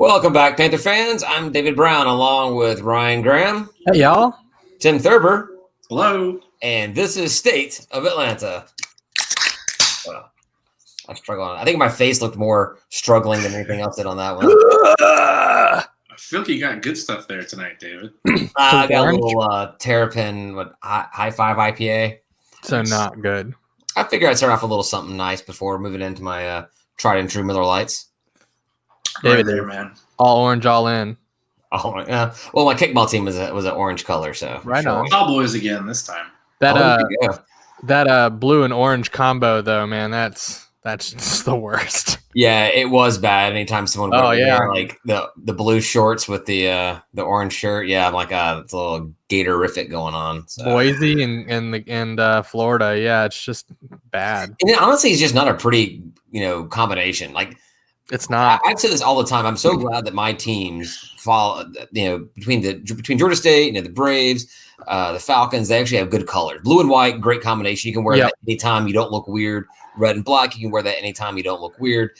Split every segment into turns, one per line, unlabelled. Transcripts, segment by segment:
Welcome back, Panther fans. I'm David Brown, along with Ryan Graham.
Hey, y'all.
Tim Thurber.
Hello.
And this is State of Atlanta. Well, I struggle on it. I think my face looked more struggling than anything else did on that one.
I feel like you got good stuff there tonight, David.
I got a little Terrapin with High Five IPA.
So not good.
I figured I'd start off with a little something nice before moving into my tried and true Miller Lights.
David,
right there, man.
All orange, all in.
Oh, yeah. Well, my kickball team was an orange color, so
right on.
Cowboys again this time.
That blue and orange combo, though, man, that's just the worst.
Yeah, it was bad. Anytime someone
wear,
like the blue shorts with the orange shirt, yeah, I'm like, it's a little Gatorific going on. So.
Boise and Florida, yeah, it's just bad.
And honestly, it's just not a pretty combination. Like,
it's not.
I say this all the time. I'm so glad that my teams follow. Between Georgia State, the Braves, the Falcons, they actually have good colors. Blue and white, great combination. You can wear that anytime you don't look weird. Red and black, you can wear that anytime you don't look weird.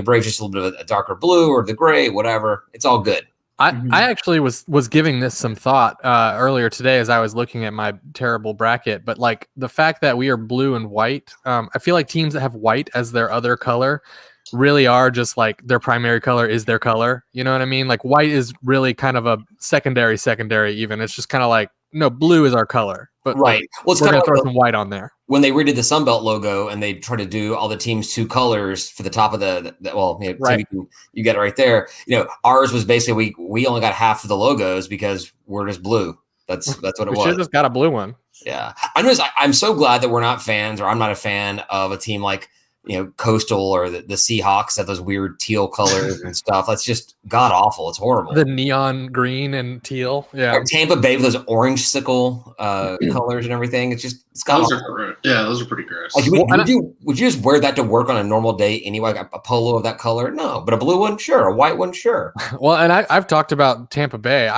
Braves just a little bit of a darker blue or the gray, whatever. It's all good.
I actually was giving this some thought earlier today as I was looking at my terrible bracket. But like the fact that we are blue and white, I feel like teams that have white as their other color really are just like their primary color is their color. You know what I mean? Like white is really kind of a secondary even. It's just kind of like, no, blue is our color. But
right.
Well, it's we're going to throw some white on there.
When they redid the Sunbelt logo and they try to do all the teams' two colors for the top of
right.
You get it right there. Ours was basically we only got half of the logos because we're just blue. That's what it was.
We should have just got a blue one.
Yeah. I'm so glad that we're not fans, or I'm not a fan of a team like Coastal or the Seahawks have those weird teal colors and stuff. That's just god awful. It's horrible.
The neon green and teal. Yeah.
Or Tampa Bay with those orange sickle colors and everything. It's god awful.
Those are pretty gross.
Like, would you just wear that to work on a normal day anyway? Like a polo of that color? No, but a blue one, sure. A white one, sure.
Well, and I've talked about Tampa Bay.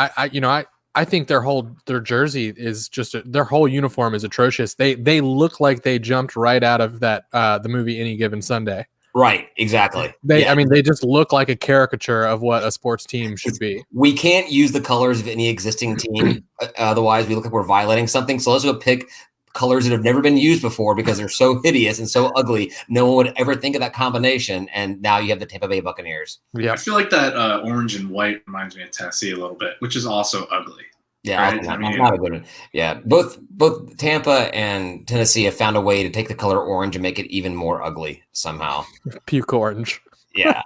I think their jersey is just their whole uniform is atrocious. They look like they jumped right out of that the movie Any Given Sunday.
Right, exactly.
They just look like a caricature of what a sports team should be.
We can't use the colors of any existing team, otherwise we look like we're violating something. So let's go pick colors that have never been used before because they're so hideous and so ugly. No one would ever think of that combination. And now you have the Tampa Bay Buccaneers.
Yeah, I feel like that orange and white reminds me of Tennessee a little bit, which is also ugly.
Yeah, right? Not a good one. Yeah, both Tampa and Tennessee have found a way to take the color orange and make it even more ugly somehow.
Puke orange.
Yeah.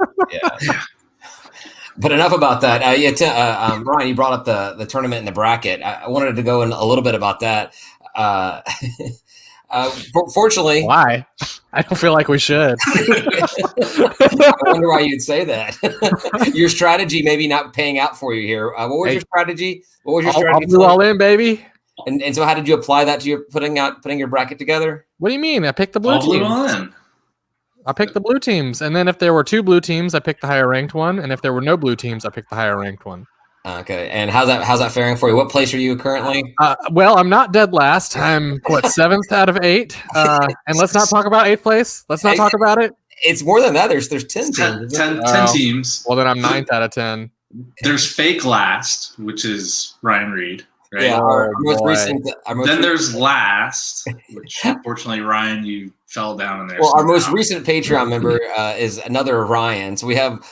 But enough about that. Ryan, you brought up the tournament and the bracket. I wanted to go in a little bit about that. Fortunately,
why? I don't feel like we should.
I wonder why you'd say that. Your strategy maybe not paying out for you here. What was your strategy? What was your strategy?
I'll do all in, baby.
And so, how did you apply that to your putting your bracket together?
What do you mean? I picked the blue teams. I picked the blue teams, and then if there were two blue teams, I picked the higher ranked one, and if there were no blue teams, I picked the higher ranked one.
Okay, and how's that faring for you? What place are you currently?
Well, I'm not dead last. I'm 7th out of 8. And let's not talk about 8th place. Let's not talk about it.
It's more than that. There's 10 teams.
10 teams.
Well, then I'm 9th out of 10.
There's fake last, which is Ryan Reed. Right?
Yeah, our most recent.
Then there's last, which unfortunately, Ryan, you fell down in there.
Well, our most recent Patreon member is another Ryan. So we have.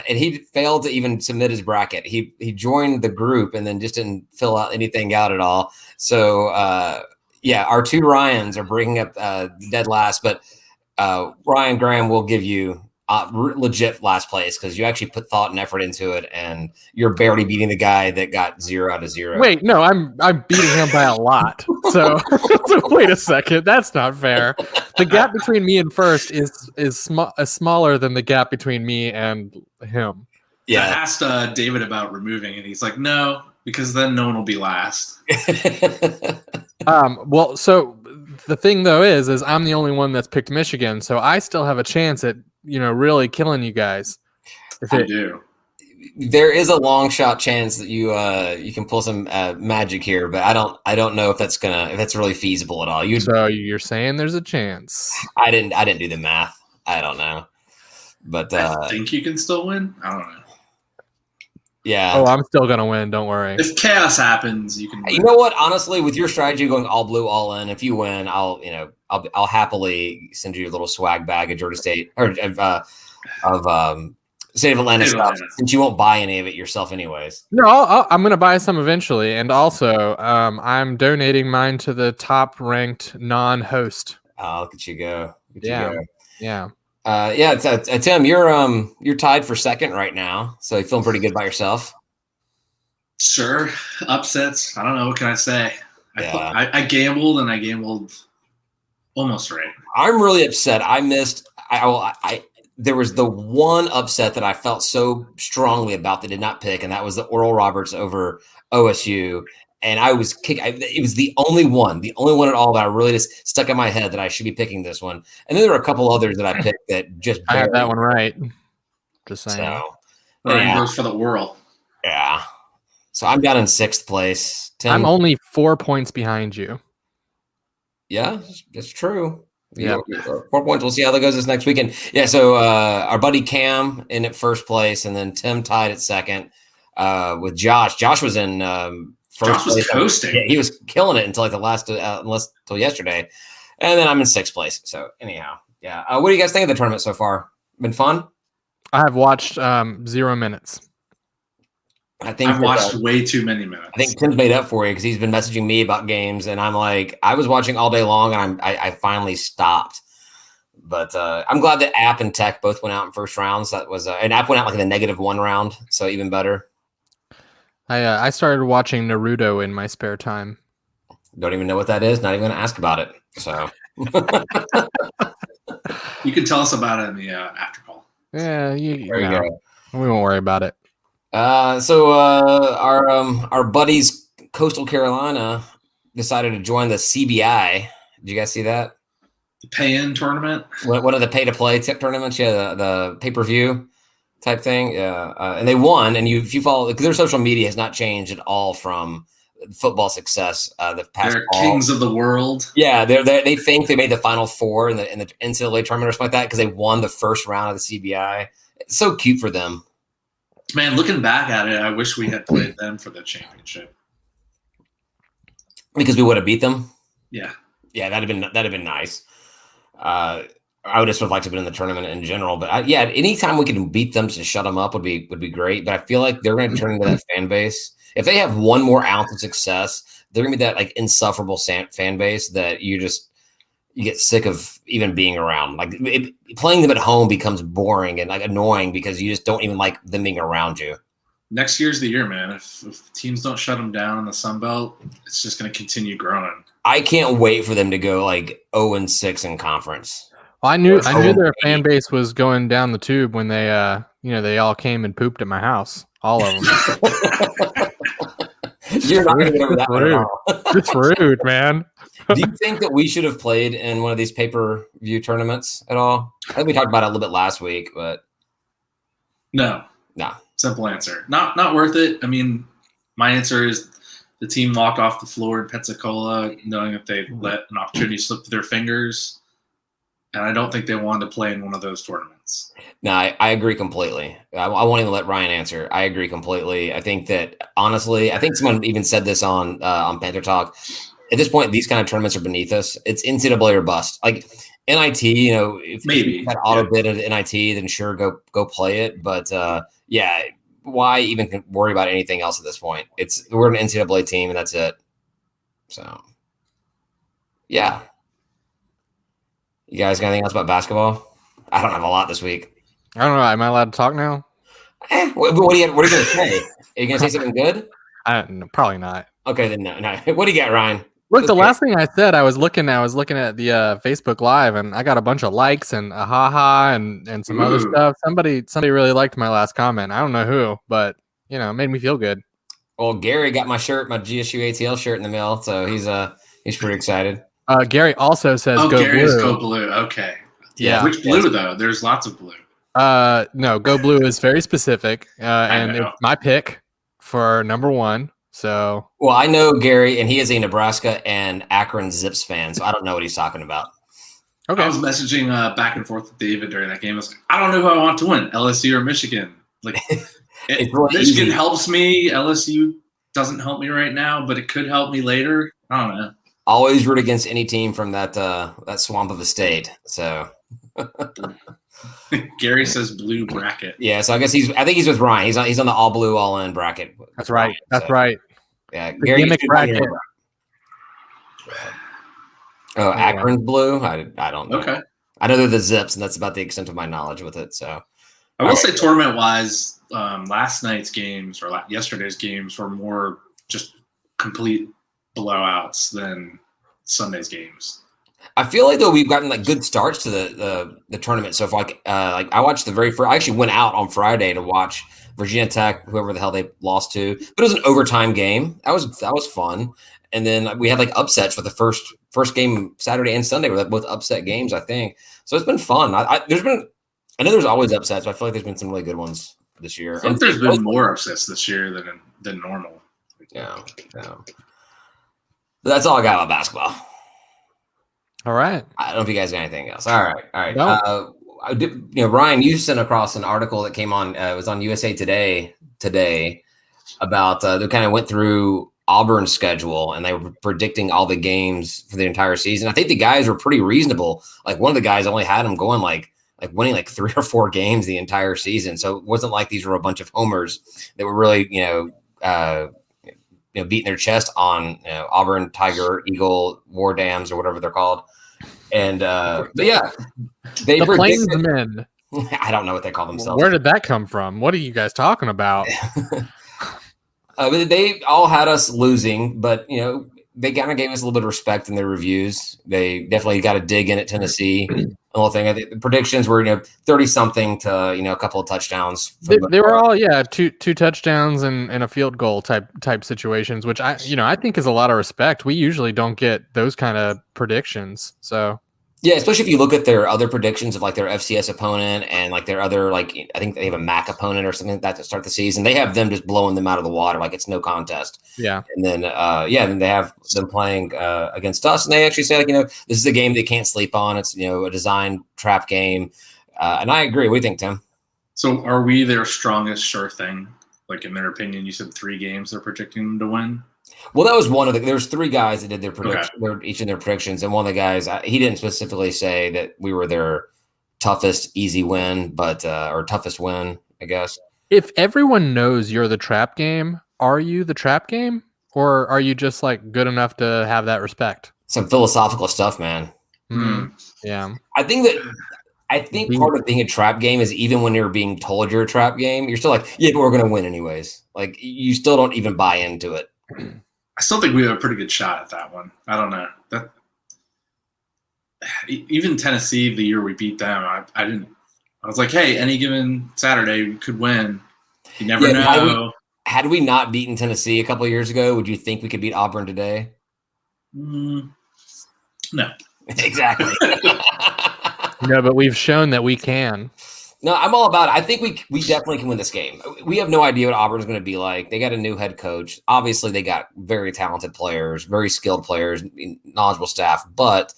And he failed to even submit his bracket. He joined the group and then just didn't fill out anything out at all. So our two Ryans are bringing up dead last, but Ryan Graham will give you legit last place because you actually put thought and effort into it, and you're barely beating the guy that got 0 out of 0.
Wait, no, I'm beating him by a lot. So wait a second, that's not fair. The gap between me and first is smaller than the gap between me and him.
Yeah, I asked David about removing it. He's like, no, because then no one will be last.
Well, so the thing though is I'm the only one that's picked Michigan, so I still have a chance at really killing you guys.
I do.
There is a long shot chance that you can pull some magic here, but I don't know if that's really feasible at all.
So you're saying there's a chance?
I didn't do the math. I don't know, but
I think you can still win. I don't know.
Yeah.
Oh, I'm still gonna win. Don't worry.
If chaos happens, you can win.
You know what? Honestly, with your strategy going all blue, all in, if you win, I'll happily send you a little swag bag of Georgia State or of State of Atlanta stuff, since you won't buy any of it yourself, anyways.
No, I'm gonna buy some eventually, and also I'm donating mine to the top-ranked non-host.
Oh, look at you go!
Yeah.
Tim, you're tied for second right now, so you're feeling pretty good by yourself.
Sure, upsets. I don't know. What can I say?
Yeah.
I gambled, and I gambled almost right.
I'm really upset. I missed. There was the one upset that I felt so strongly about that did not pick, and that was the Oral Roberts over OSU. And I was it was the only one at all that I really just stuck in my head that I should be picking this one. And then there were a couple others that I picked that just
I had that one right. Just saying.
So,
Ryan goes for the Oral.
Yeah. So I'm down in 6th place. Tim,
I'm only 4 points behind you.
Yeah, that's true.
Yeah.
4 points. We'll see how that goes this next weekend. Yeah, so our buddy Cam in at first place, and then Tim tied at second with Josh. Josh was in first
Josh was
place.
coasting.
Yeah, he was killing it until like the last until yesterday. And then I'm in 6th place. So anyhow, yeah. What do you guys think of the tournament so far? Been fun?
I have watched 0 minutes.
I think
I've watched way too many minutes.
I think Tim's made up for you because he's been messaging me about games, and I'm like, I was watching all day long, and I finally stopped. But I'm glad that App and Tech both went out in first rounds. That was and App went out like in the -1 round, so even better.
I started watching Naruto in my spare time.
Don't even know what that is. Not even going to ask about it. So
you can tell us about it in the after call.
Yeah,
there you go.
We won't worry about it.
So our buddies Coastal Carolina decided to join the CBI. Did you guys see that?
The pay-in tournament?
One of the pay-to-play tournaments? Yeah, the pay-per-view type thing. Yeah, and they won. And if you follow, because their social media has not changed at all from football success. The past
they're kings of the world.
Yeah, they think they made the Final Four in the NCAA tournament or something like that because they won the first round of the CBI. It's so cute for them.
Man, looking back at it, I wish we had played them for the championship.
Because we would have beat them?
Yeah.
Yeah, that'd have been nice. I would just have liked to have been in the tournament in general. But anytime we can beat them to shut them up would be great. But I feel like they're going to turn into that fan base. If they have one more ounce of success, they're going to be that like insufferable fan base that you get sick of even being around. Like playing them at home becomes boring and like annoying because you just don't even like them being around you.
Next year's the year, man. If teams don't shut them down in the Sun Belt, it's just going to continue growing.
I can't wait for them to go like 0-6 in conference.
Well, I knew their fan base was going down the tube when they they all came and pooped at my house. All of them.
You're not going to get over that one at all.
It's rude, man.
Do you think that we should have played in one of these pay-per-view tournaments at all? I think we talked about it a little bit last week, but
no. Simple answer. Not worth it. I mean, my answer is the team walked off the floor in Pensacola knowing that they let an opportunity slip through their fingers, and I don't think they wanted to play in one of those tournaments.
No, I agree completely. I won't even let Ryan answer. I agree completely. I think that honestly, I think someone even said this on Panther Talk. At this point, these kind of tournaments are beneath us. It's NCAA or bust. Like NIT, if you had auto bid at NIT, then sure, go play it. But why even worry about anything else at this point? We're an NCAA team, and that's it. So, yeah. You guys got anything else about basketball? I don't have a lot this week.
I don't know. Am I allowed to talk now?
What are you going to say? Are you going to say something good?
Probably not. Okay,
then no. What do you got, Ryan?
Look, the last thing I said, I was looking at the Facebook Live, and I got a bunch of likes and a haha and some other stuff. Somebody really liked my last comment. I don't know who, but it made me feel good.
Well, Gary got my shirt, my GSU ATL shirt in the mail, so he's pretty excited.
Gary also says
go
Gary's
blue. Go blue. Okay.
Yeah.
Which blue though? There's lots of blue.
No, go blue is very specific, and it's my pick for number 1. So,
well, I know Gary, and he is a Nebraska and Akron Zips fan, so I don't know what he's talking about.
Okay. I was messaging back and forth with David during that game. I was like, I don't know who I want to win, LSU or Michigan. Like, Michigan helps me. LSU doesn't help me right now, but it could help me later. I don't know.
Always root against any team from that swamp of a state. So
Gary says blue bracket.
Yeah, so I guess I think he's with Ryan. He's on the all blue, all in bracket.
That's right. Ryan, That's right.
Yeah,
the gimmick bracket.
Oh, Akron's blue. I don't know.
Okay.
I know they're the Zips, and that's about the extent of my knowledge with it. So
I will say, tournament wise, last night's games or yesterday's games were more just complete blowouts than Sunday's games.
I feel like though we've gotten like good starts to the tournament so far. Like I watched the very first. I actually went out on Friday to watch Virginia Tech, whoever the hell they lost to, but it was an overtime game. That was fun. And then we had like upsets for the first game Saturday and Sunday. Were both upset games, I think. So it's been fun. I know there's always upsets, but I feel like there's been some really good ones this year.
I think there's been more upsets this year than normal.
Yeah. But that's all I got about basketball.
All right.
I don't know if you guys got anything else. All right. No. Ryan, you sent across an article that came on. It was on USA Today today about they kind of went through Auburn's schedule and they were predicting all the games for the entire season. I think the guys were pretty reasonable. Like one of the guys only had them going like winning like 3 or 4 games the entire season. So it wasn't like these were a bunch of homers that were really beating their chest on Auburn, Tiger, Eagle, War Dams, or whatever they're called. And but yeah,
the Plainsmen.
I don't know what they call themselves.
Where did that come from? What are you guys talking about?
They all had us losing, but they kind of gave us a little bit of respect in their reviews. They definitely got to dig in at Tennessee. The whole thing. I think the predictions were 30-something to a couple of touchdowns.
They were all two touchdowns and a field goal type situations, which I think is a lot of respect. We usually don't get those kind of predictions. So
yeah, especially if you look at their other predictions of like their FCS opponent and like their other I think they have a MAC opponent or something like that to start the season. They have them just blowing them out of the water like it's no contest.
Yeah,
and then then they have them playing against us, and they actually say this is a game they can't sleep on. It's a design trap game, and I agree. What do you think, Tim?
So are we their strongest sure thing? Like in their opinion, you said 3 games they're predicting them to win.
Well, that was one of there's 3 guys that did their prediction, each in their predictions, and one of the guys he didn't specifically say that we were their toughest easy win, but or toughest win, I guess.
If everyone knows you're the trap game, are you the trap game, or are you just like good enough to have that respect?
Some philosophical stuff, man.
Yeah,
I think part of being a trap game is even when you're being told you're a trap game, you're still like, yeah, but we're going to win anyways. Like you still don't even buy into it.
I still think we have a pretty good shot at that one. I don't know. That even Tennessee, the year we beat them, I didn't. I was like, hey, any given Saturday we could win. You never know.
Had we not beaten Tennessee a couple of years ago, would you think we could beat Auburn today?
No.
Exactly.
No, but we've shown that we can.
No, I'm all about it. I think we definitely can win this game. We have no idea what Auburn's going to be like. They got a new head coach. Obviously, they got very talented players, very skilled players, knowledgeable staff. But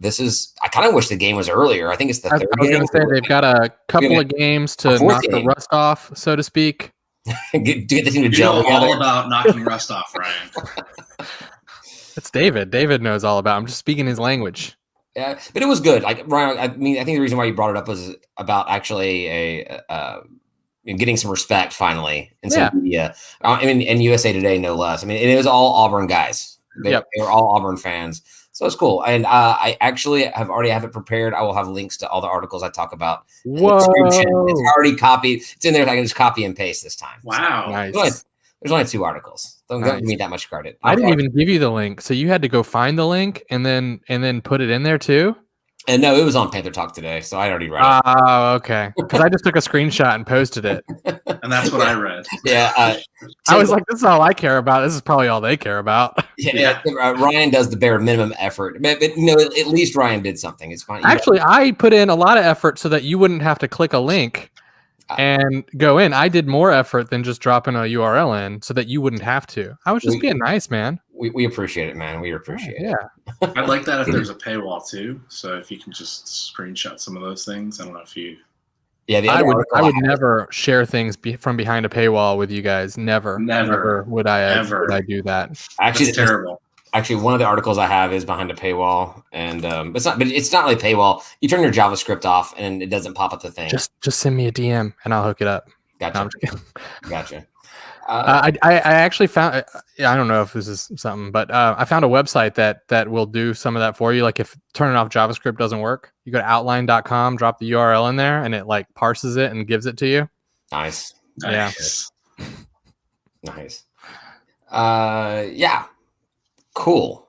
I kind of wish the game was earlier. I think it's the third game. I was going to
say they've got a couple of games to knock the rust off, so to speak.
get the team to gel together.
All about knocking the rust off, Ryan.
That's David. David knows all about. I'm just speaking his language.
Yeah, but it was good. Like Ryan, I think the reason why you brought it up was about actually getting some respect finally in some media. And USA Today no less. I mean, it was all Auburn guys. They were all Auburn fans, so it's cool. And I actually already have it prepared. I will have links to all the articles I talk about.
Whoa!
It's already copied. It's in there. I can just copy and paste this time.
Wow,
nice.
There's only 2 articles. Don't give me that much credit.
I didn't even give you the link, so you had to go find the link and then put it in there too.
And no, it was on Panther Talk today, so I already read it.
Oh, okay. Because I just took a screenshot and posted it,
and that's what I read.
Yeah,
I was like, "This is all I care about. This is probably all they care about."
Yeah. Ryan does the bare minimum effort, but at least Ryan did something. It's fine.
Actually, I put in a lot of effort so that you wouldn't have to click a link and go in. I did more effort than just dropping a URL in so that you wouldn't have to. I was just being nice, man.
We appreciate it, man. We appreciate it.
Yeah.
I'd like that if there's a paywall too. So if you can just screenshot some of those things. I don't know if you
Yeah,
I would never share things from behind a paywall with you guys. Never would I do that.
Actually, that's terrible.
Actually, one of the articles I have is behind a paywall, and it's not really paywall. You turn your JavaScript off, and it doesn't pop up the thing.
Just send me a DM, and I'll hook it up.
Gotcha. No, gotcha.
I actually found. I don't know if this is something, but I found a website that will do some of that for you. Like if turning off JavaScript doesn't work, you go to outline.com, drop the URL in there, and it like parses it and gives it to you.
Nice.
Yeah.
Nice. Yeah. Cool.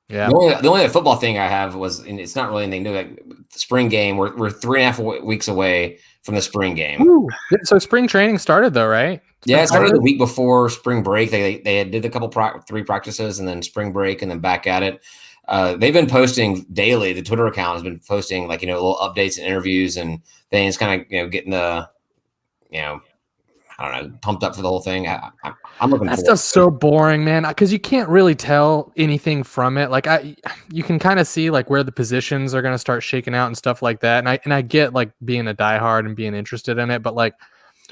Yeah.
The only football thing I have was, and it's not really anything new. Like the spring game, we're 3.5 weeks away from the spring game.
Ooh. So spring training started though, right?
Yeah, it started the week before spring break. They did a couple 3 practices and then spring break and then back at it. They've been posting daily. The Twitter account has been posting little updates and interviews and things, kind of getting the I don't know, pumped up for the whole thing. I'm looking.
That stuff's so boring, man. Because you can't really tell anything from it. Like you can kind of see like where the positions are going to start shaking out and stuff like that. And I get like being a diehard and being interested in it, but like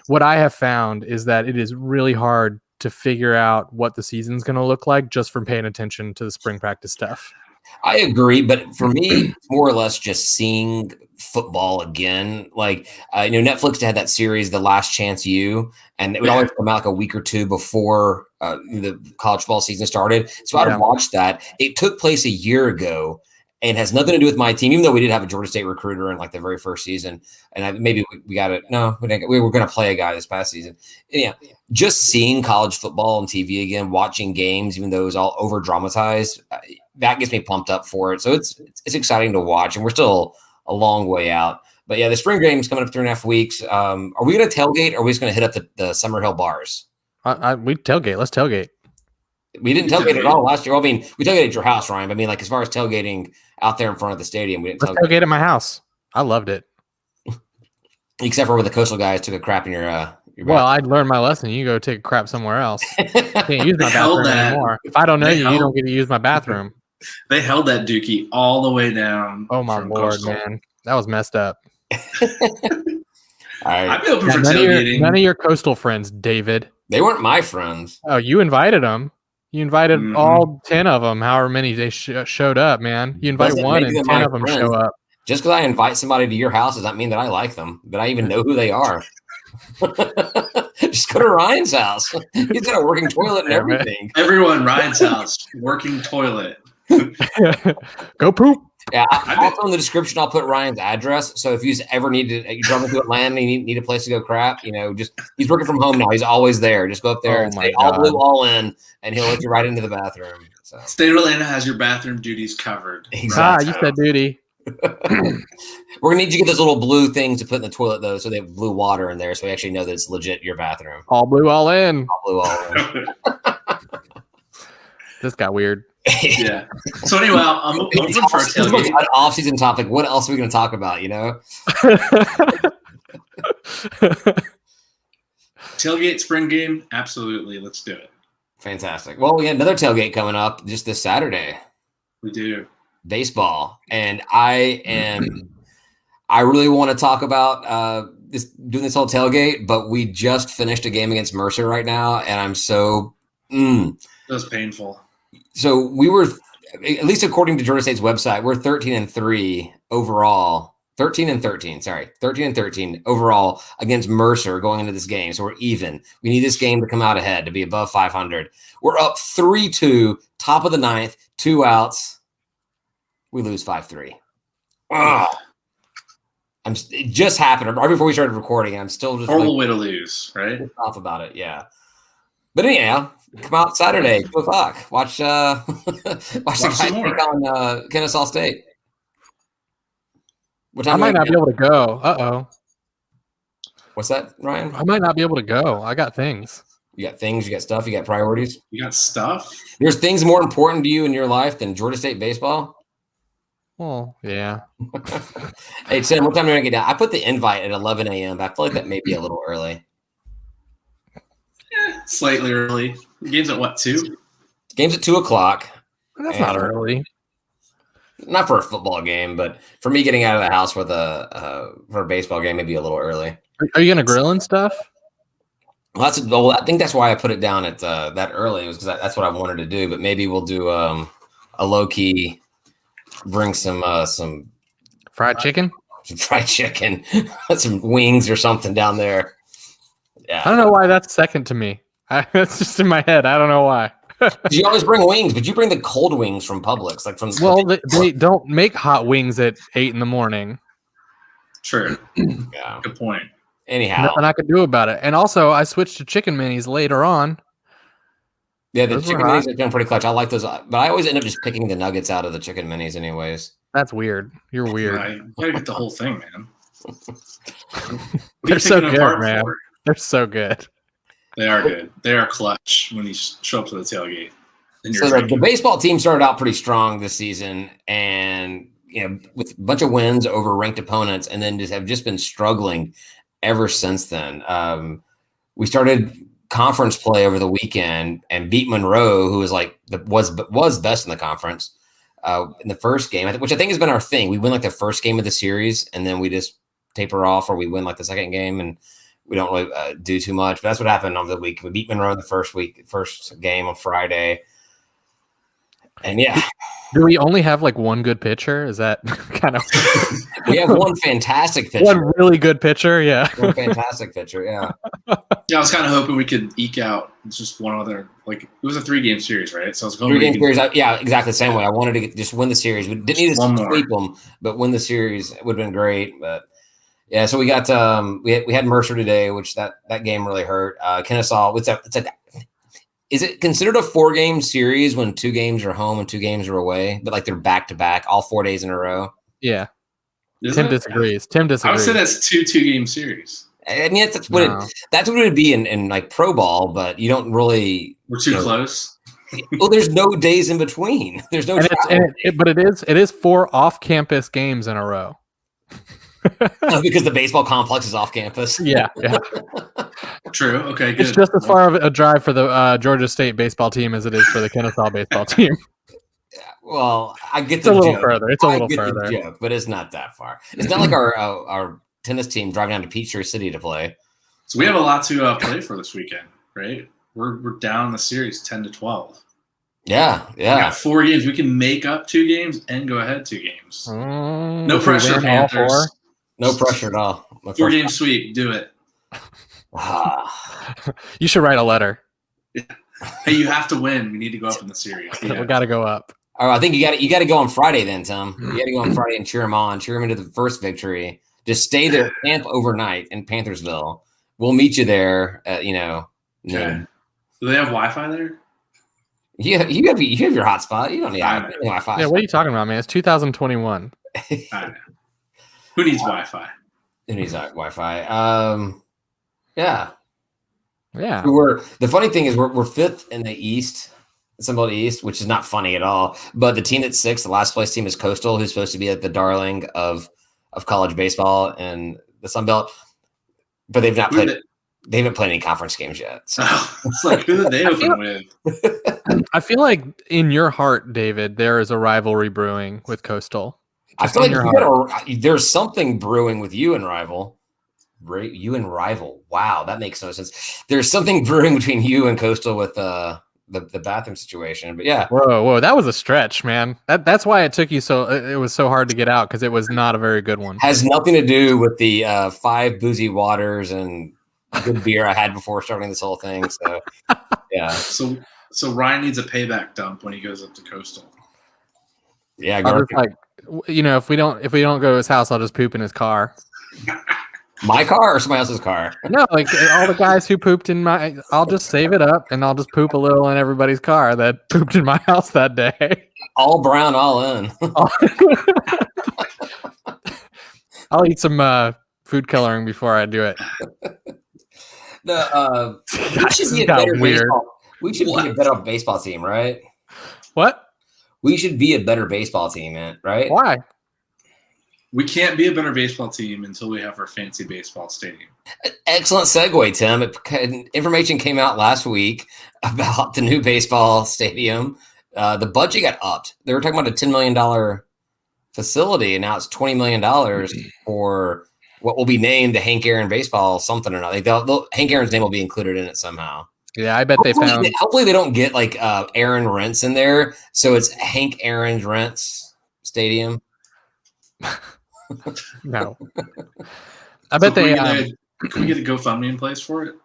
what I have found is that it is really hard to figure out what the season's going to look like just from paying attention to the spring practice stuff.
I agree, but for me, it's more or less just seeing football again. Like, Netflix had that series, The Last Chance U, and it would always come out like a week or two before the college football season started. So I watched that. It took place a year ago and has nothing to do with my team, even though we did have a Georgia State recruiter in like the very first season. And maybe we got it. No, we were going to play a guy this past season. Yeah. Just seeing college football on TV again, watching games, even though it was all over dramatized, that gets me pumped up for it. So it's exciting to watch, and we're still a long way out. But yeah, the spring game's coming up 3.5 weeks. Are we going to tailgate, or are we just going to hit up the Summerhill bars?
We tailgate. Let's tailgate.
We didn't tailgate at all last year. Well, I mean, we tailgated at your house, Ryan. But I mean, like as far as tailgating out there in front of the stadium, we didn't
tailgate at my house. I loved it.
Except for when the coastal guys took a crap in your
well, I'd learned my lesson. You go take a crap somewhere else. Can't use my bathroom anymore. If I don't know you don't get to use my bathroom.
They held that dookie all the way down.
Oh my lord, coastal. Man, that was messed up.
I'd be open for tailgating.
None of your coastal friends, David.
They weren't my friends.
Oh, you invited them. You invited all 10 of them. However many they showed up, man. You invite one, and 10 of them show up.
Just because I invite somebody to your house does not mean that I like them. That I even know who they are. Just go to Ryan's house. He's got a working toilet and everything.
Everyone, Ryan's house, working toilet.
Go poop.
Yeah, also in the description, I'll put Ryan's address. So if you ever need to, you drive to Atlanta and you need a place to go crap, just he's working from home now. He's always there. Just go up there and say all blue, all in, and he'll let you right into the bathroom. So
State of Atlanta has your bathroom duties covered.
Exactly. You said duty.
We're gonna need you to get those little blue things to put in the toilet though, so they have blue water in there, so we actually know that it's legit your bathroom.
All blue, all in.
All blue, all in.
This got weird.
Yeah. So anyway, I'm open for a tailgate.
An off-season topic. What else are we going to talk about?
Tailgate spring game, absolutely. Let's do it.
Fantastic. Well, we got another tailgate coming up just this Saturday.
We do.
Baseball, and I really want to talk about doing this whole tailgate, but we just finished a game against Mercer right now, and I'm so
That was painful.
So we were, at least according to Georgia State's website, we're 13-3 overall. 13-13 overall against Mercer going into this game. So we're even. We need this game to come out ahead to be above 500. We're up 3-2, top of the ninth, 2 outs. We lose 5-3. It just happened right before we started recording. I'm still just
horrible way to lose, right?
Off about it, yeah. But anyhow, come out Saturday, 2 o'clock. Watch the guys take on Kennesaw State. What time
I might not be able to go. Uh-oh.
What's that, Ryan?
I might not be able to go. I got things.
You got things, you got stuff, you got priorities.
You got stuff?
There's things more important to you in your life than Georgia State baseball?
Well, yeah.
Hey, Tim, what time are you going to get down? I put the invite at 11 a.m., but I feel like that may be a little early.
Slightly early. The game's at what, 2?
Game's at 2 o'clock.
That's not early.
Not for a football game, but for me getting out of the house for a baseball game, maybe a little early.
Are you gonna grill and stuff?
Well, I think that's why I put it down at that early, was because that's what I wanted to do. But maybe we'll do a low key, bring some
fried chicken,
some wings or something down there. Yeah,
I don't know why that's second to me. That's just in my head. I don't know why.
You always bring wings, but you bring the cold wings from Publix, like from.
Well, they don't make hot wings at 8 a.m.
True.
Yeah.
Good point.
Anyhow,
nothing I could do about it. And also, I switched to chicken minis later on.
Yeah, the chicken minis have been pretty clutch. I like those, but I always end up just picking the nuggets out of the chicken minis, anyways.
That's weird. You're weird.
You gotta get the whole thing, man.
They're so good, man. They're so good.
They are good. They are clutch when you show up to the tailgate.
So the baseball team started out pretty strong this season, and with a bunch of wins over ranked opponents, and then have just been struggling ever since then. We started conference play over the weekend and beat Monroe, who was was best in the conference in the first game, which I think has been our thing. We win like the first game of the series, and then we just taper off, or we win like the second game, and we don't really do too much. But that's what happened over the week. We beat Monroe in the first game on Friday. And yeah.
Do we only have like one good pitcher? Is that kind of
we have one fantastic pitcher.
One really good pitcher, yeah.
One fantastic pitcher, yeah.
Yeah, I was kind of hoping we could eke out just one other, like it was a 3-game series, right? So I was
hoping 3-game series, yeah, exactly the same way. I wanted to just win the series. We didn't need to sweep them, but win the series would have been great. But yeah, so we got we had Mercer today, which that game really hurt. Kennesaw, is it considered a 4-game series when 2 games are home and 2 games are away, but like they're back to back all 4 days in a row?
Yeah. Tim disagrees.
I would say that's 2-game series.
I mean, that's what it would be in like pro ball, but you don't really.
We're too close.
Well, there's no days in between. There's no.
But it is 4 off-campus games in a row.
Because the baseball complex is off campus.
Yeah.
True. Okay, good.
It's just as far of a drive for the Georgia State baseball team as it is for the Kennesaw baseball team.
Yeah, well, I get
it's a little further. It's a little further,
joke, but it's not that far. It's not like our tennis team driving down to Peachtree City to play.
So we have a lot to play for this weekend, right? We're down the series 10-12.
Yeah.
We got 4 games. We can make up 2 games and go ahead 2 games. No pressure, Panthers.
No pressure at all.
4-game sweep. Do it.
You should write a letter.
Hey, you have to win. We need to go up in the series.
Yeah. We got to go up.
Oh, I think you got to go on Friday then, Tom. You got to go on Friday and cheer them on. Cheer them into the first victory. Just stay there, camp overnight in Panthersville. We'll meet you there at noon.
Okay. Do they have Wi-Fi there?
Yeah, you have your hotspot. You don't need Wi-Fi.
Yeah, what are you talking about, man? It's 2021.
Who needs Wi-Fi?
Who needs Wi-Fi? Yeah. The funny thing is we're 5th in the East, Sunbelt East, which is not funny at all. But the team that's 6th, the last place team, is Coastal, who's supposed to be at the darling of college baseball and the Sunbelt. But they've not played. They haven't played any conference games yet. So.
It's like, who did they open with?
I feel like in your heart, David, there is a rivalry brewing with Coastal.
I feel like there's something brewing with you and Rival. You and Rival. Wow, that makes no sense. There's something brewing between you and Coastal with the bathroom situation. But yeah.
Whoa, that was a stretch, man. That's why it took you it was so hard to get out, because it was not a very good one.
Has nothing to do with the 5 boozy waters and good beer I had before starting this whole thing. So yeah.
So Ryan needs a payback dump when he goes up to Coastal.
Yeah,
if we don't go to his house, I'll just poop in his car.
My car or somebody else's car?
No, like all the guys who pooped in I'll just save it up and I'll just poop a little in everybody's car that pooped in my house that day.
All brown, all in.
I'll eat some food coloring before I do it.
We should be a better baseball. We should be a better baseball team, right?
What?
We should be a better baseball team, man, right?
Why?
We can't be a better baseball team until we have our fancy baseball stadium.
Excellent segue, Tim. Information came out last week about the new baseball stadium. The budget got upped. They were talking about a $10 million facility, and now it's $20 million for what will be named the Hank Aaron Baseball something or another. Hank Aaron's name will be included in it somehow.
Yeah, I bet
hopefully they don't get like Aaron Rents in there, so it's Hank Aaron Rents Stadium.
No, I bet they.
Can we get a GoFundMe in place for it?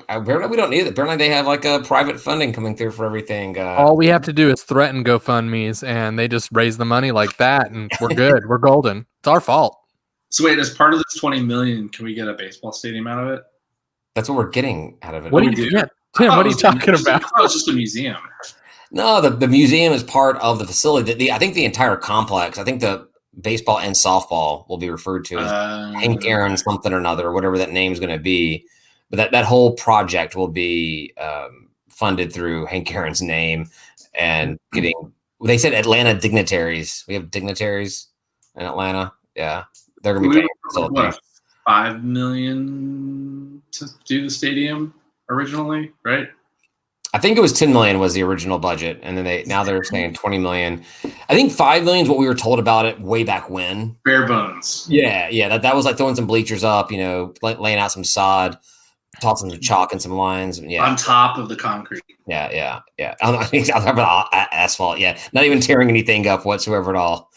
Apparently we don't need it. Apparently they have like a private funding coming through for everything.
All we have to do is threaten GoFundMe's, and they just raise the money like that, and we're good. We're golden. It's our fault.
So wait, as part of this $20 million, can we get a baseball stadium out of it?
That's what we're getting out of it.
What do you do? Tim, what are you talking about?
I thought it was just a museum.
No, the museum is part of the facility. I think the entire complex. I think the baseball and softball will be referred to as Hank Aaron something or another, whatever that name is going to be. But that whole project will be funded through Hank Aaron's name and getting. They said Atlanta dignitaries. We have dignitaries in Atlanta. Yeah, they're going to be.
What, $5 million to do the stadium originally, right?
I think it was $10 million was the original budget, and then now they're saying $20 million. I think $5 million is what we were told about it way back when.
Bare bones.
Yeah. That was like throwing some bleachers up, laying out some sod, tossing some chalk and some lines. Yeah,
on top of the concrete.
Yeah. On top of asphalt. Yeah, not even tearing anything up whatsoever at all.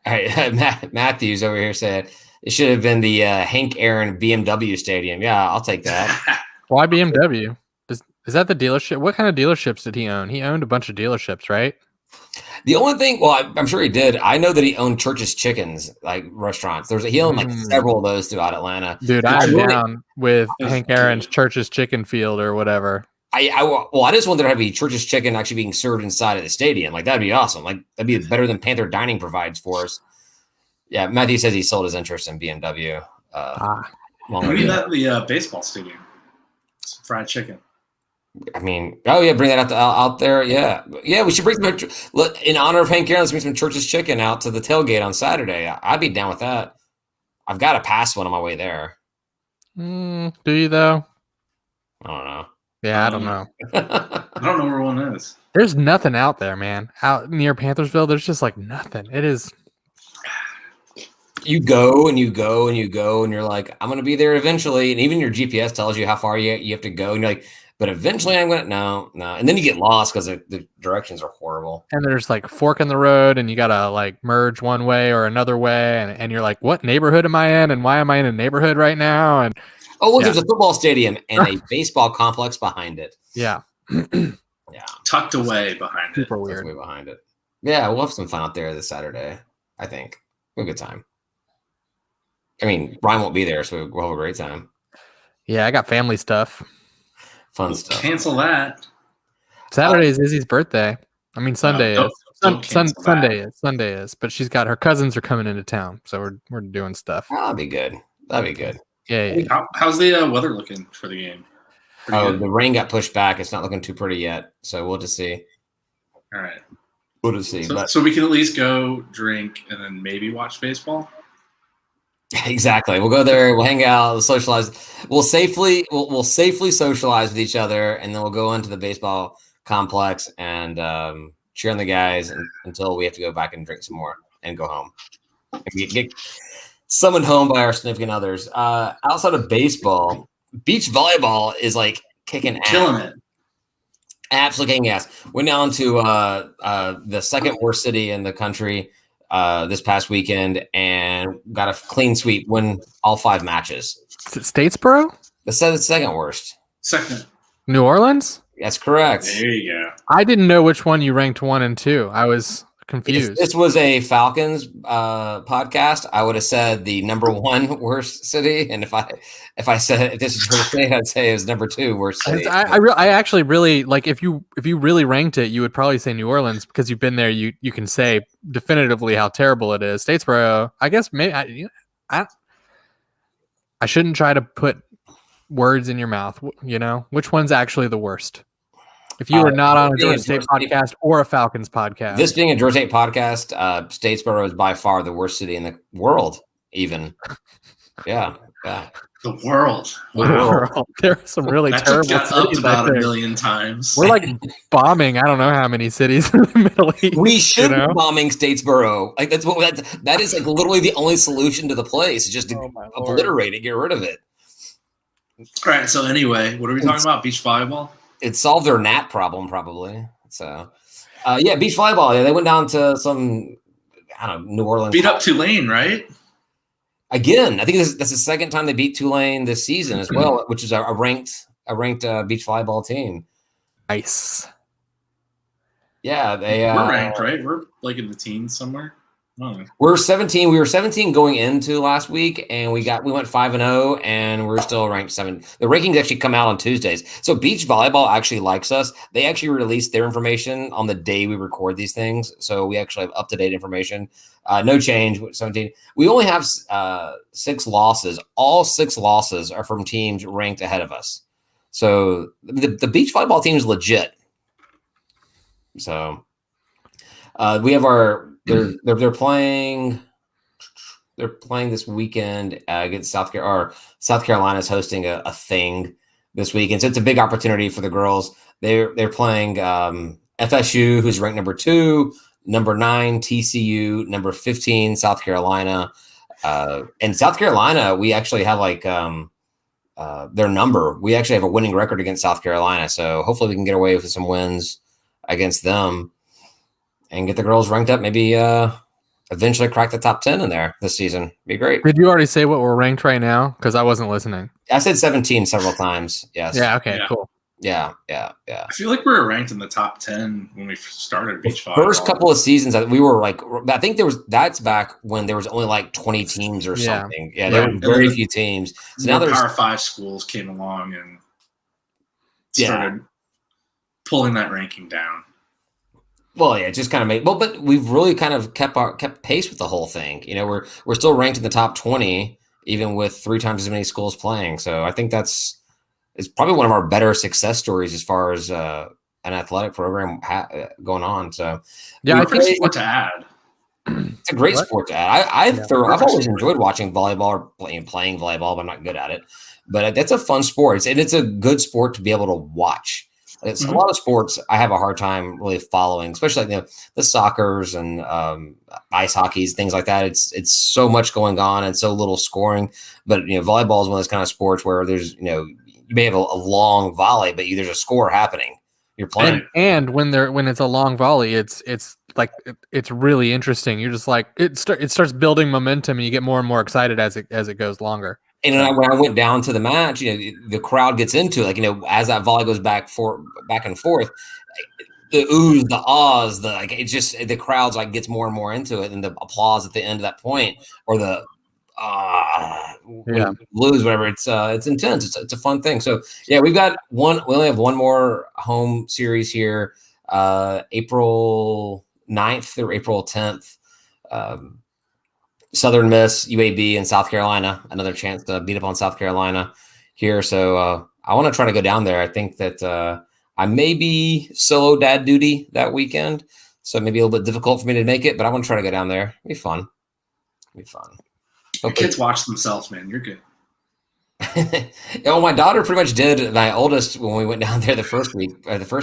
All right, Matthews over here said it should have been the Hank Aaron BMW Stadium. Yeah, I'll take that.
Why BMW? Is that the dealership? What kind of dealerships did he own? He owned a bunch of dealerships, right?
The only thing, well, I'm sure he did. I know that he owned Church's Chickens, like restaurants. He owned like several of those throughout Atlanta.
Dude, I'm down with Hank Aaron's Church's Chicken Field or whatever.
I just wanted there to be Church's Chicken actually being served inside of the stadium. Like that'd be awesome. Like that'd be better than Panther Dining provides for us. Yeah, Matthew says he sold his interest in BMW.
We need that the baseball stadium. Some fried chicken.
I mean, bring that out there. Yeah, we should bring some. Look, in honor of Hank Aaron, let's bring some Church's Chicken out to the tailgate on Saturday. I'd be down with that. I've got to pass one on my way there.
Do you though?
I don't know.
Yeah, I don't know.
I don't know where one is.
There's nothing out there, man. Out near Panthersville, there's just like nothing. It is.
You go and you go and you go and you're like, I'm going to be there eventually. And even your GPS tells you how far you have to go. And you're like, but eventually I'm going to, no. And then you get lost because the directions are horrible.
And there's like fork in the road and you got to like merge one way or another way. And you're like, what neighborhood am I in? And why am I in a neighborhood right now? And
there's a football stadium and a baseball complex behind it.
Yeah.
Yeah. Tucked away behind it.
Super weird.
Way behind it. Yeah, we'll have some fun out there this Saturday, I think. We'll have a good time. I mean, Ryan won't be there, so we'll have a great time.
Yeah, I got family stuff.
Fun stuff.
Cancel that.
Saturday is Izzy's birthday. I mean, Sunday is. Sunday is. But she's got her cousins are coming into town, so we're doing stuff.
That'll be good.
Yeah.
How's the weather looking for the game?
The rain got pushed back. It's not looking too pretty yet, so we'll just see.
All right.
We'll just see.
So we can at least go drink and then maybe watch baseball.
Exactly. We'll go there. We'll hang out. We'll socialize. We'll safely socialize with each other, and then we'll go into the baseball complex and cheer on the guys until we have to go back and drink some more and go home. And get summoned home by our significant others. Outside of baseball, beach volleyball is like kicking ass.
Killing it.
Absolutely kicking ass. Went down to the second worst city in the country this past weekend and got a clean sweep, win all 5 matches.
Is it Statesboro?
That's the second worst.
Second.
New Orleans?
That's correct.
There you go.
I didn't know which one you ranked 1 and 2. I was confused.
This was a Falcons podcast. I would have said the number 1 worst city, and if this is her city, I'd say it was number 2 worst city.
I actually really like if you really ranked it, you would probably say New Orleans because you've been there. You can say definitively how terrible it is. Statesboro, I guess maybe I shouldn't try to put words in your mouth. You know which one's actually the worst. If you were not on a Georgia State podcast or a Falcons podcast.
This being a Georgia State podcast, Statesboro is by far the worst city in the world, even. Yeah.
The world.
Wow. There are some really
that
terrible
got upped
cities
about
back
a
there.
million times.
We're like bombing. I don't know how many cities in the Middle East.
We should be bombing Statesboro. Like that is like literally the only solution to the place, just to obliterate it, get rid of it.
All right. So anyway, what are we talking about? Beach volleyball.
It solved their gnat problem probably. So, yeah, beach volleyball. Yeah, they went down to some, I don't know, New Orleans.
Beat up Tulane, right?
Again, I think that's the second time they beat Tulane this season as well, which is a ranked beach volleyball team.
Nice.
Yeah,
we're ranked, right? We're like in the teens somewhere.
We're 17. We were 17 going into last week, and we went 5-0, and we're still ranked 7. The rankings actually come out on Tuesdays. So beach volleyball actually likes us. They actually release their information on the day we record these things, so we actually have up-to-date information. No change. 17. We only have 6 losses. All 6 losses are from teams ranked ahead of us. So the beach volleyball team is legit. So we have our. They're playing this weekend against South Carolina. South Carolina is hosting a thing this weekend, so it's a big opportunity for the girls. They're playing FSU, who's ranked number 2, number 9 TCU, number 15 South Carolina, and South Carolina. We actually have their number. We actually have a winning record against South Carolina, so hopefully we can get away with some wins against them and get the girls ranked up, maybe eventually crack the top 10 in there this season. Be great.
Did you already say what we're ranked right now? Because I wasn't listening.
I said 17 several times. Yes.
Yeah, okay, cool.
Yeah.
I feel like we were ranked in the top 10 when we started beach volleyball.
First couple of seasons, we were I think that's back when there was only like 20 teams or something. Yeah, there were very few teams. So now there's
Power 5 schools came along and started pulling that ranking down.
Well, yeah, it just kind of made but we've really kind of kept pace with the whole thing. You know, we're still ranked in the top 20, even with 3 times as many schools playing. So I think it's probably one of our better success stories as far as an athletic program going on. So
yeah, I think what to add.
It's a great sport to add. I've always enjoyed watching volleyball or playing volleyball, but I'm not good at it. But that's a fun sport, and it's a good sport to be able to watch. It's a lot of sports I have a hard time really following, especially the soccers and ice hockeys, things like that. It's so much going on and so little scoring. But volleyball is one of those kind of sports where there's you may have a long volley, but there's a score happening. You're playing,
and when it's a long volley, it's really interesting. You're just like it starts building momentum, and you get more and more excited as it goes longer.
And when I went down to the match, the crowd gets into it. As that volley goes back and forth, the oohs, the ahs, the crowd's gets more and more into it, and the applause at the end of that point, or the lose, whatever. It's intense. It's a fun thing. So yeah, we only have one more home series here, April 9th through April 10th. Southern Miss, UAB, and South Carolina. Another chance to beat up on South Carolina here. So I want to try to go down there. I think that I may be solo dad duty that weekend, so maybe a little bit difficult for me to make it, but I want to try to go down there. It'll be fun.
The kids watch themselves, man. You're good.
Well, my daughter pretty much did. My oldest, when we went down there the first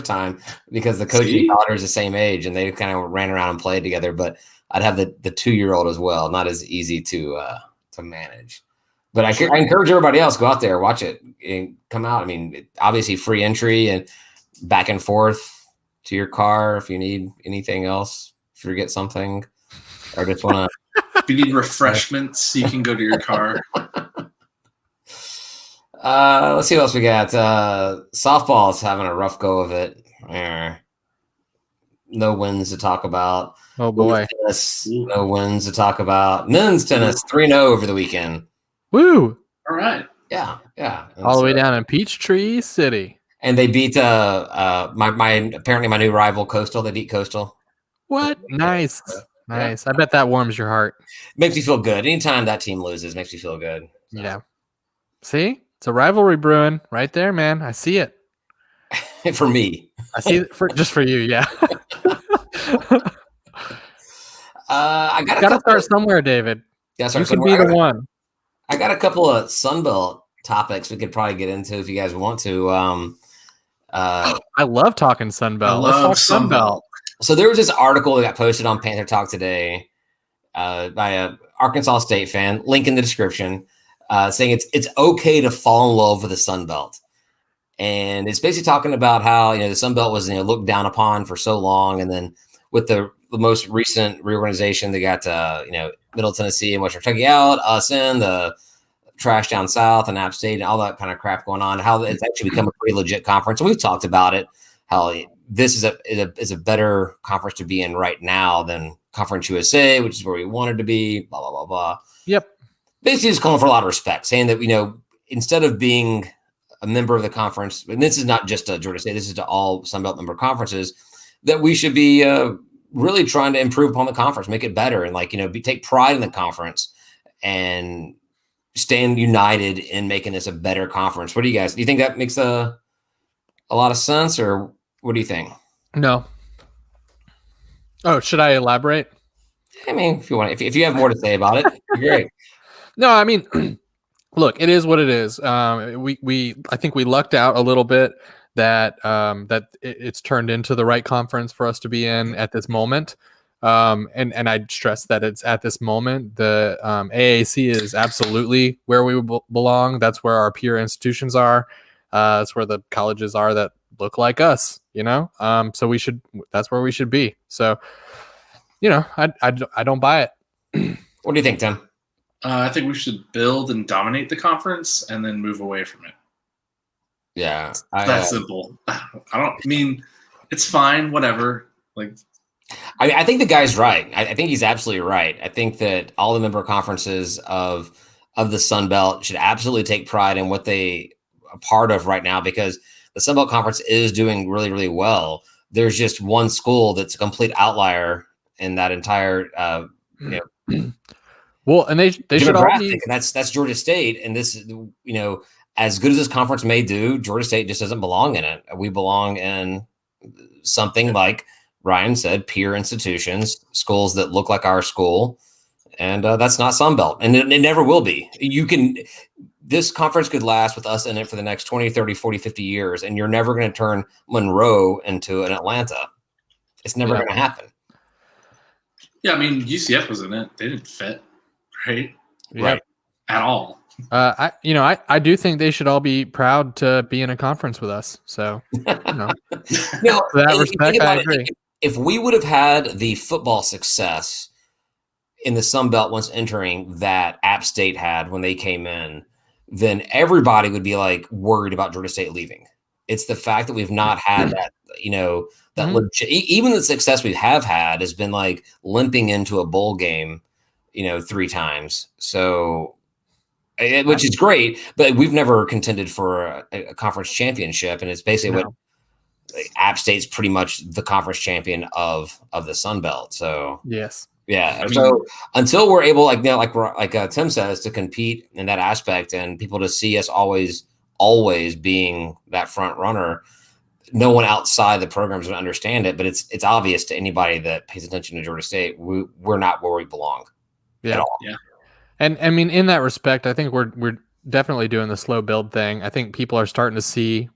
time, because the coach's daughter is the same age, and they kind of ran around and played together. But I'd have the 2-year-old as well. Not as easy to manage. But I encourage everybody else, go out there, watch it, and come out. I mean, obviously free entry and back and forth to your car if you need anything else, if you forget something, or just want to.
If you need refreshments, you can go to your car.
Let's see what else we got. Softball is having a rough go of it. No wins to talk about.
Oh boy.
Tennis, no wins to talk about. Men's tennis 3-0 over the weekend.
Woo!
All right.
Yeah. And
all the way down in Peachtree City.
And they beat apparently my new rival Coastal. They beat Coastal.
What? Nice. Nice. I bet that warms your heart.
Makes you feel good. Anytime that team loses, makes you feel good. So.
Yeah. See? It's a rivalry brewing right there, man. I see it.
For me.
I see it just for you, yeah.
I gotta
start somewhere, David.
You
could be the one.
I got a couple of Sunbelt topics we could probably get into if you guys want to.
I love talking Sunbelt.
I love Sunbelt.
So there was this article that got posted on Panther Talk today by a Arkansas State fan, link in the description, saying it's okay to fall in love with the Sun Belt. And it's basically talking about how, the Sun Belt was, looked down upon for so long. And then with the most recent reorganization, they got, Middle Tennessee and Western Kentucky out, us in, the trash down south and App State and all that kind of crap going on, how it's actually become a pretty legit conference. And we've talked about it, how this is a better conference to be in right now than Conference USA, which is where we wanted to be, blah, blah, blah, blah.
Yep.
Basically just calling for a lot of respect, saying that, instead of being a member of the conference, and this is not just to Georgia State, this is to all Sunbelt member conferences, that we should be really trying to improve upon the conference, make it better, and take pride in the conference and stand united in making this a better conference. What do you think that makes a lot of sense, or what do you think?
No. Oh, should I elaborate?
I mean, if you want, if you have more to say about it, great.
No, I mean, look, it is what it is. I think we lucked out a little bit that it's turned into the right conference for us to be in at this moment. And I'd stress that it's at this moment. The AAC is absolutely where we belong. That's where our peer institutions are. That's where the colleges are that look like us. So that's where we should be. So, I don't buy it.
What do you think, Tim?
I think we should build and dominate the conference and then move away from it.
Yeah.
That's simple. It's fine, whatever.
I think the guy's right. I think he's absolutely right. I think that all the member conferences of the Sun Belt should absolutely take pride in what they are part of right now, because the Sun Belt Conference is doing really, really well. There's just one school that's a complete outlier in that entire,
Well, and they should all be.
And that's Georgia State, and this, as good as this conference may do, Georgia State just doesn't belong in it. We belong in something like Ryan said, peer institutions, schools that look like our school, and that's not Sunbelt, and it never will be. This conference could last with us in it for the next 20, 30, 40, 50 years, and you're never going to turn Monroe into an Atlanta. It's never going to happen.
Yeah, I mean, UCF was in it. They didn't fit, right?
Yeah.
Right.
At all.
I do think they should all be proud to be in a conference with us. So,
No,
for that respect, I agree.
If we would have had the football success in the Sun Belt once entering that App State had when they came in, then everybody would be worried about Georgia State leaving. It's the fact that we've not had that, legit, even the success we have had has been limping into a bowl game, 3 times. So, which is great, but we've never contended for a conference championship. And it's basically what App State's pretty much the conference champion of the Sun Belt. So
yes.
Yeah. So until we're able, like Tim says, to compete in that aspect and people to see us always being that front runner, no one outside the programs would understand it. But it's obvious to anybody that pays attention to Georgia State, we're not where we belong at all.
Yeah.
And I mean, in that respect, I think we're definitely doing the slow build thing. I think people are starting to see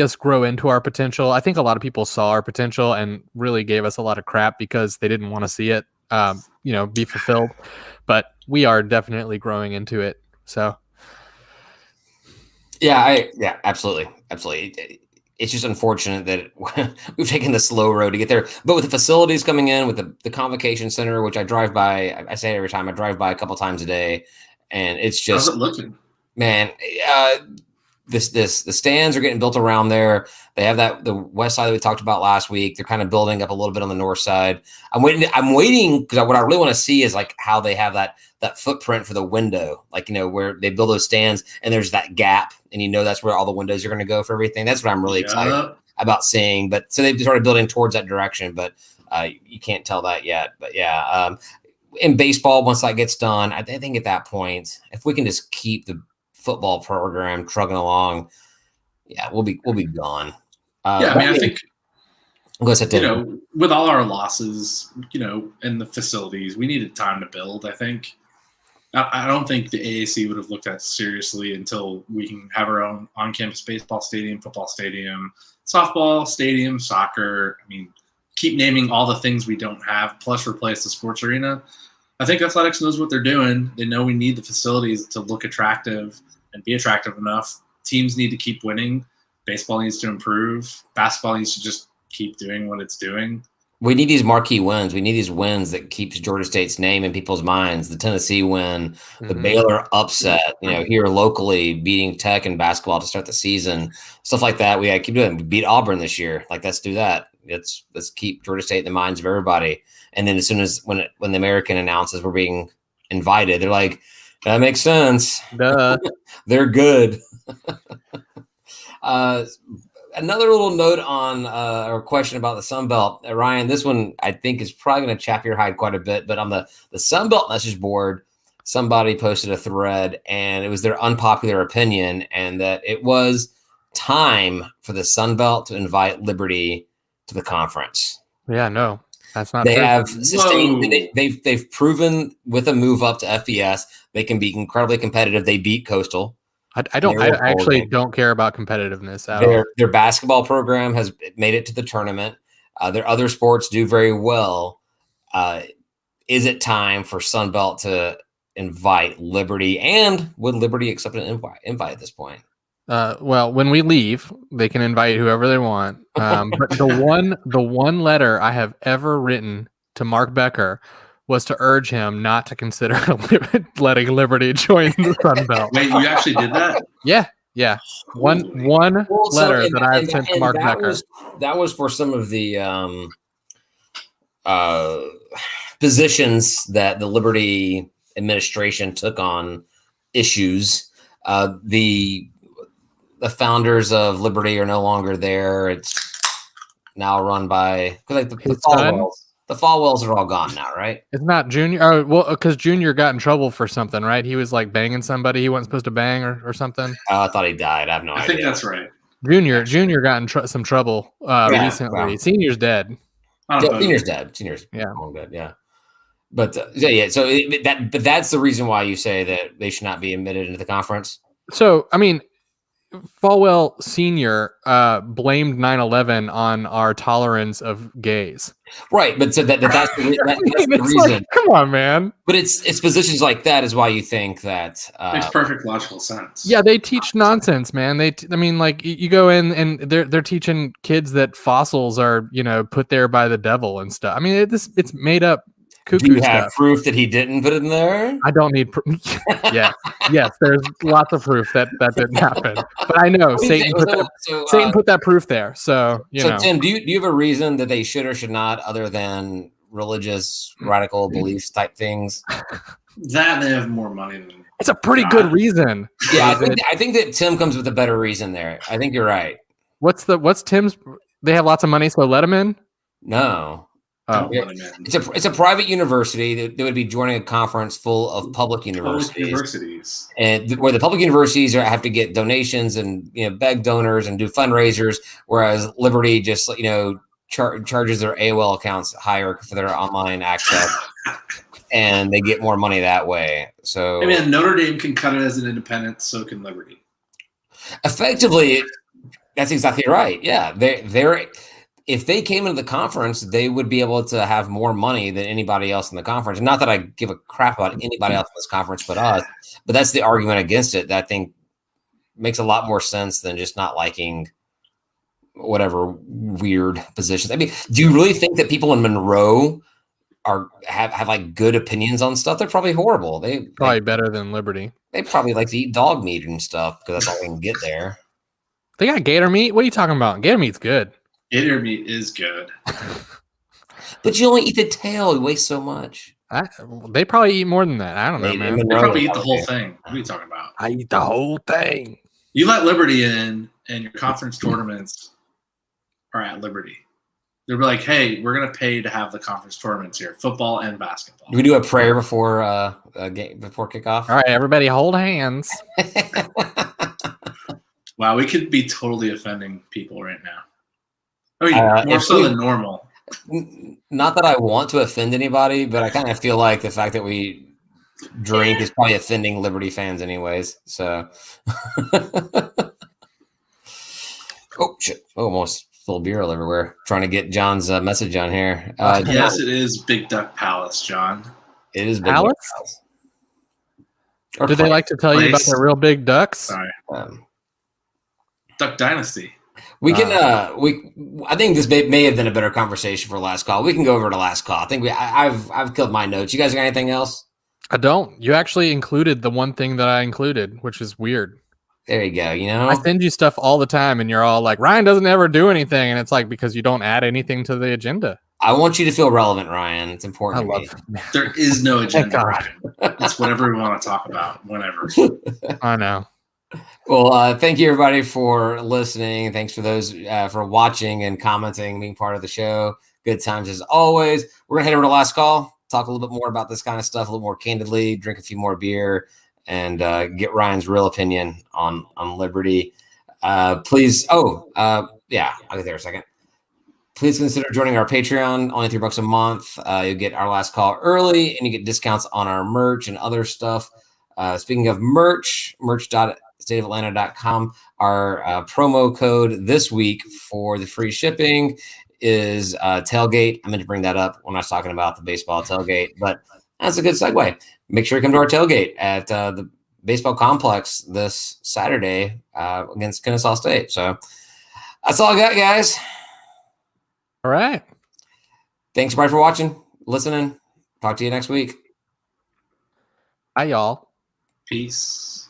us grow into our potential. I think a lot of people saw our potential and really gave us a lot of crap because they didn't want to see it, be fulfilled. But we are definitely growing into it. So,
yeah, absolutely. It's just unfortunate that we've taken the slow road to get there. But with the facilities coming in, with the convocation center, which I drive by, I say it every time, I drive by a couple times a day. And it's just,
how's it looking?
Man, the stands are getting built around there. They have the west side that we talked about last week. They're kind of building up a little bit on the north side. I'm waiting because what I really want to see is how they have that footprint for the window, where they build those stands and there's that gap, and that's where all the windows are going to go for everything. That's what I'm really excited about seeing. But so they've started building towards that direction, but you can't tell that yet. But yeah. In baseball, once that gets done, I think at that point, if we can just keep the football program trugging along, yeah, we'll be gone.
I think
go ahead,
with all our losses, in the facilities, we needed time to build. I think I don't think the AAC would have looked at seriously until we can have our own on-campus baseball stadium, football stadium, softball stadium, soccer. I mean, keep naming all the things we don't have, plus replace the sports arena. I think athletics knows what they're doing. They know we need the facilities to look attractive and be attractive enough. Teams need to keep winning. Baseball needs to improve. Basketball needs to just keep doing what it's doing.
We need these marquee wins. We need these wins that keeps Georgia State's name in people's minds. The Tennessee win, the Baylor upset, here locally, beating Tech in basketball to start the season, stuff like that. We got to keep doing. We beat Auburn this year. Like, let's do that. Let's keep Georgia State in the minds of everybody. And then as soon as when the American announces we're being invited, they're like, that makes sense.
Duh.
They're good. Another little note on or question about the Sun Belt. Ryan, this one I think is probably going to chap your hide quite a bit, but on the Sun Belt message board, somebody posted a thread, and it was their unpopular opinion, and that it was time for the Sun Belt to invite Liberty to the conference.
Yeah, no, that's not
They
true.
have sustained. They've proven with a move up to FBS they can be incredibly competitive. They beat Coastal.
I actually don't care about competitiveness at all.
Their basketball program has made it to the tournament. Their other sports do very well. Is it time for Sun Belt to invite Liberty? And would Liberty accept an invite at this point?
Well, when we leave, they can invite whoever they want. But the one letter I have ever written to Mark Becker was to urge him not to consider letting Liberty join the Sun Belt.
Wait, you actually did that?
Yeah. One letter that I've sent to Mark Becker.
That was for some of the positions that the Liberty administration took on issues. The founders of Liberty are no longer there. It's now run by the Falwells are all gone now, right?
It's not Junior. Oh, well, because Junior got in trouble for something, right? He was like banging somebody he wasn't supposed to bang or something.
Oh, I thought he died. I have no idea.
I think that's right.
Junior got in some trouble recently. Wow. Senior's dead.
Senior's dead. Senior's long dead. Yeah. But So that's the reason why you say that they should not be admitted into the conference.
So, I mean, Falwell Senior blamed 9/11 on our tolerance of gays.
Right, but so that's the reason.
Like, come on, man.
But it's positions like that is why you think that
makes perfect logical sense.
Yeah, they teach nonsense, man. You go in and they're teaching kids that fossils are put there by the devil and stuff. I mean, it's made up. Do
you have proof that he didn't put it in there?
I don't need proof. Yes, there's lots of proof that didn't happen. But I know Satan put that proof there. So
Tim, do you have a reason that they should or should not, other than religious radical beliefs type things?
That they have more money than.
It's a pretty good reason.
Yeah, I think that Tim comes with a better reason there. I think you're right.
What's Tim's? They have lots of money, so let him in.
No. Oh. It's a private university that would be joining a conference full of public universities. And where the public universities have to get donations and beg donors and do fundraisers, whereas Liberty just charges their AOL accounts higher for their online access, and they get more money that way. So
I mean, Notre Dame can cut it as an independent, so can Liberty.
Effectively, that's exactly right. Yeah, they're. If they came into the conference, they would be able to have more money than anybody else in the conference. Not that I give a crap about anybody else in this conference but us, but that's the argument against it that I think makes a lot more sense than just not liking whatever weird positions. I mean, do you really think that people in Monroe have like good opinions on stuff? They're probably horrible. They
probably better than Liberty.
They probably like to eat dog meat and stuff because that's all they can get there.
They got gator meat? What are you talking about? Gator meat's good.
Gator meat is good.
But you only eat the tail. You waste so much.
They probably eat more than that. I don't know, man.
They probably eat the whole thing. What are you talking about?
I eat the whole thing.
You let Liberty in, and your conference tournaments are at Liberty. They're like, hey, we're going to pay to have the conference tournaments here, football and basketball.
Do we do a prayer before kickoff?
All right, everybody hold hands.
Wow, we could be totally offending people right now. I mean, more so than normal.
Not that I want to offend anybody, but I kind of feel like the fact that we drink is probably offending Liberty fans anyways. So, oh shit! Almost spilled beer all everywhere. Trying to get John's message on here.
Yes, it is Big Duck Palace, John.
It is Big
Palace?
Duck Palace.
Or do they like to tell you about their real big ducks?
Sorry. Duck Dynasty.
We can. I think this may have been a better conversation for last call. We can go over to last call. I think I've killed my notes. You guys got anything else?
I don't. You actually included the one thing that I included, which is weird.
There you go. You know,
I send you stuff all the time, and you're all like, "Ryan doesn't ever do anything," and it's like because you don't add anything to the agenda.
I want you to feel relevant, Ryan. It's important to me.
There is no agenda, Ryan. It's whatever we want to talk about, whenever.
I know.
Well, thank you everybody for listening. Thanks for those for watching and commenting, being part of the show. Good times as always. We're gonna head over to last call, talk a little bit more about this kind of stuff, a little more candidly, drink a few more beer, and get Ryan's real opinion on Liberty. Please. I'll get there in a second. Please consider joining our Patreon, only $3 a month. You'll get our last call early, and you get discounts on our merch and other stuff. Speaking of merch.stateofatlanta.com, our promo code this week for the free shipping is tailgate. I meant to bring that up when I was talking about the baseball tailgate, but that's a good segue. Make sure you come to our tailgate at the baseball complex this Saturday against Kennesaw State. So that's all I got, guys.
All right.
Thanks, everybody, for watching, listening. Talk to you next week.
Bye, y'all.
Peace.